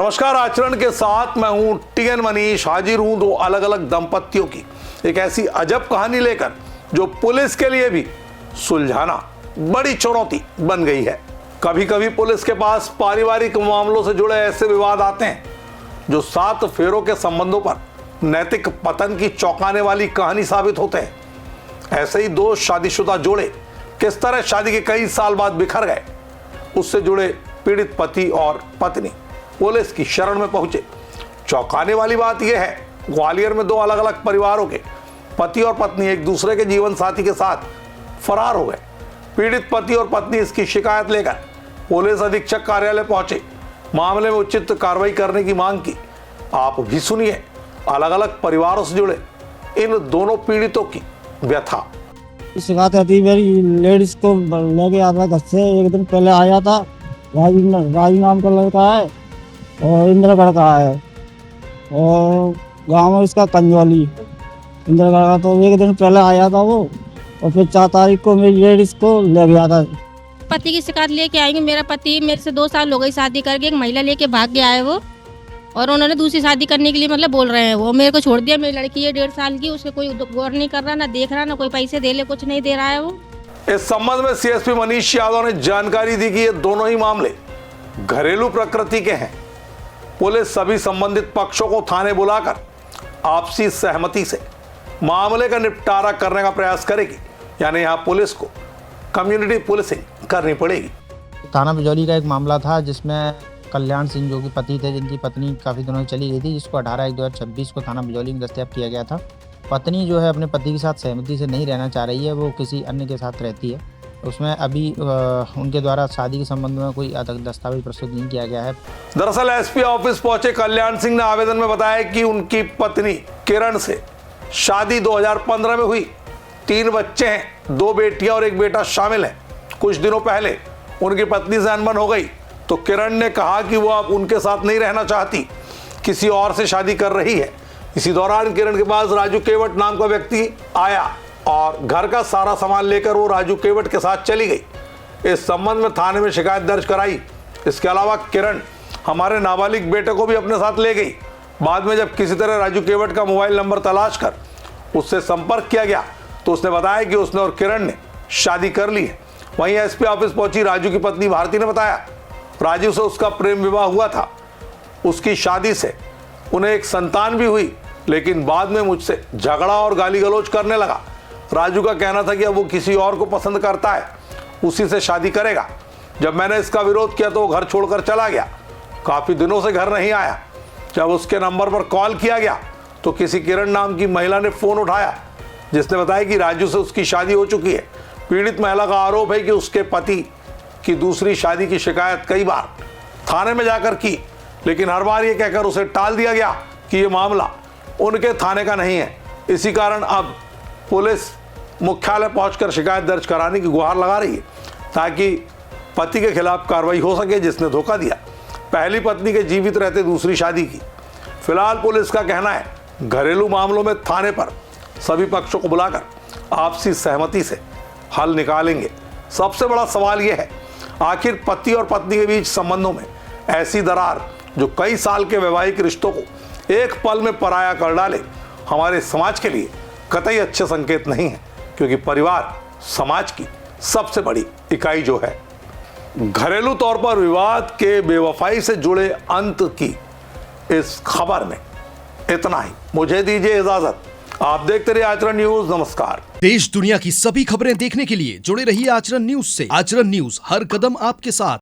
नमस्कार, आचरण के साथ मैं हूं टीएन मनीष, हाजिर हूं दो अलग अलग दंपतियों की एक ऐसी अजब कहानी लेकर जो पुलिस के लिए भी सुलझाना बड़ी चुनौती बन गई है। कभी कभी पुलिस के पास पारिवारिक मामलों से जुड़े ऐसे विवाद आते हैं जो 7 फेरों के संबंधों पर नैतिक पतन की चौंकाने वाली कहानी साबित होते हैं। ऐसे ही 2 शादीशुदा जोड़े किस तरह शादी के कई साल बाद बिखर गए, उससे जुड़े पीड़ित पति और पत्नी पुलिस की शरण में पहुंचे। चौंकाने वाली बात यह है, ग्वालियर में 2 अलग अलग परिवारों के पति और पत्नी एक दूसरे के जीवन साथी के साथ फरार हो गए। पीड़ित पति और पत्नी इसकी शिकायत लेकर पुलिस अधीक्षक कार्यालय पहुंचे, मामले में उचित कार्रवाई करने की मांग की। आप भी सुनिए अलग अलग परिवारों से जुड़े इन दोनों पीड़ितों की व्यथा। शिकायत आती मेरी लेडीज को लेके आता घर से। एक दिन पहले आया था, राजू नाम का लड़का है और इंद्रगढ़ का है और गांव है इसका कंजौली इंद्रगढ़ का। तो एक दिन पहले आया था वो और फिर 4 तारीख को मेरी लेडीज को ले गया था। पति की शिकायत लेके आएंगे। मेरा पति मेरे से 2 साल हो गई शादी करके, एक महिला लेके भाग गया है वो, और उन्होंने दूसरी शादी करने के लिए मतलब बोल रहे हैं। वो मेरे को छोड़ दिया। मेरी लड़की है 1.5 साल की, उसके कोई गौर नहीं कर रहा, ना देख रहा, ना कोई पैसे दे ले, कुछ नहीं दे रहा है वो। इस संबंध में सीएसपी मनीष यादव ने जानकारी दी कि ये दोनों ही मामले घरेलू प्रकृति के हैं। पुलिस सभी संबंधित पक्षों को थाने बुलाकर आपसी सहमति से मामले का निपटारा करने का प्रयास करेगी, यानी यहाँ पुलिस को कम्युनिटी पुलिसिंग करनी पड़ेगी। थाना बिजौली का एक मामला था जिसमें कल्याण सिंह जो कि पति थे, जिनकी पत्नी काफ़ी दिनों से चली गई थी, जिसको 18/1/2026 को थाना बिजौली में दस्तयाब किया गया था। पत्नी जो है अपने पति के साथ सहमति से नहीं रहना चाह रही है, वो किसी अन्य के साथ रहती है। उसमें अभी उनके द्वारा शादी के संबंध में कोई दस्तावेज प्रस्तुत नहीं किया गया है। दरअसल एसपी ऑफिस पहुंचे कल्याण सिंह ने आवेदन में बताया कि उनकी पत्नी किरण से शादी 2015 में हुई। 3 बच्चे हैं, 2 बेटियां और 1 बेटा शामिल है। कुछ दिनों पहले उनकी पत्नी से अनबन हो गई तो किरण ने कहा कि वो अब उनके साथ नहीं रहना चाहती, किसी और से शादी कर रही है। इसी दौरान किरण के पास राजू केवट नाम का व्यक्ति आया और घर का सारा सामान लेकर वो राजू केवट के साथ चली गई। इस संबंध में थाने में शिकायत दर्ज कराई। इसके अलावा किरण हमारे नाबालिग बेटे को भी अपने साथ ले गई। बाद में जब किसी तरह राजू केवट का मोबाइल नंबर तलाश कर उससे संपर्क किया गया तो उसने बताया कि उसने और किरण ने शादी कर ली है। वहीं एसपी ऑफिस पहुंची राजू की पत्नी भारती ने बताया राजू से उसका प्रेम विवाह हुआ था। उसकी शादी से उन्हें एक संतान भी हुई, लेकिन बाद में मुझसे झगड़ा और गाली गलौज करने लगा। राजू का कहना था कि अब वो किसी और को पसंद करता है, उसी से शादी करेगा। जब मैंने इसका विरोध किया तो वो घर छोड़कर चला गया। काफ़ी दिनों से घर नहीं आया। जब उसके नंबर पर कॉल किया गया तो किसी किरण नाम की महिला ने फ़ोन उठाया, जिसने बताया कि राजू से उसकी शादी हो चुकी है। पीड़ित महिला का आरोप है कि उसके पति की दूसरी शादी की शिकायत कई बार थाने में जाकर की, लेकिन हर बार ये कहकर उसे टाल दिया गया कि ये मामला उनके थाने का नहीं है। इसी कारण अब पुलिस मुख्यालय पहुंचकर शिकायत दर्ज कराने की गुहार लगा रही है ताकि पति के खिलाफ कार्रवाई हो सके जिसने धोखा दिया, पहली पत्नी के जीवित रहते दूसरी शादी की। फिलहाल पुलिस का कहना है घरेलू मामलों में थाने पर सभी पक्षों को बुलाकर आपसी सहमति से हल निकालेंगे। सबसे बड़ा सवाल यह है, आखिर पति और पत्नी के बीच संबंधों में ऐसी दरार जो कई साल के वैवाहिक रिश्तों को एक पल में पराया कर डाले, हमारे समाज के लिए कतई अच्छे संकेत नहीं है, क्योंकि परिवार समाज की सबसे बड़ी इकाई जो है। घरेलू तौर पर विवाद के बेवफाई से जुड़े अंत की इस खबर में इतना ही। मुझे दीजिए इजाजत। आप देखते रहिए आचरण न्यूज। नमस्कार। देश दुनिया की सभी खबरें देखने के लिए जुड़े रहिए आचरण न्यूज से। आचरण न्यूज, हर कदम आपके साथ।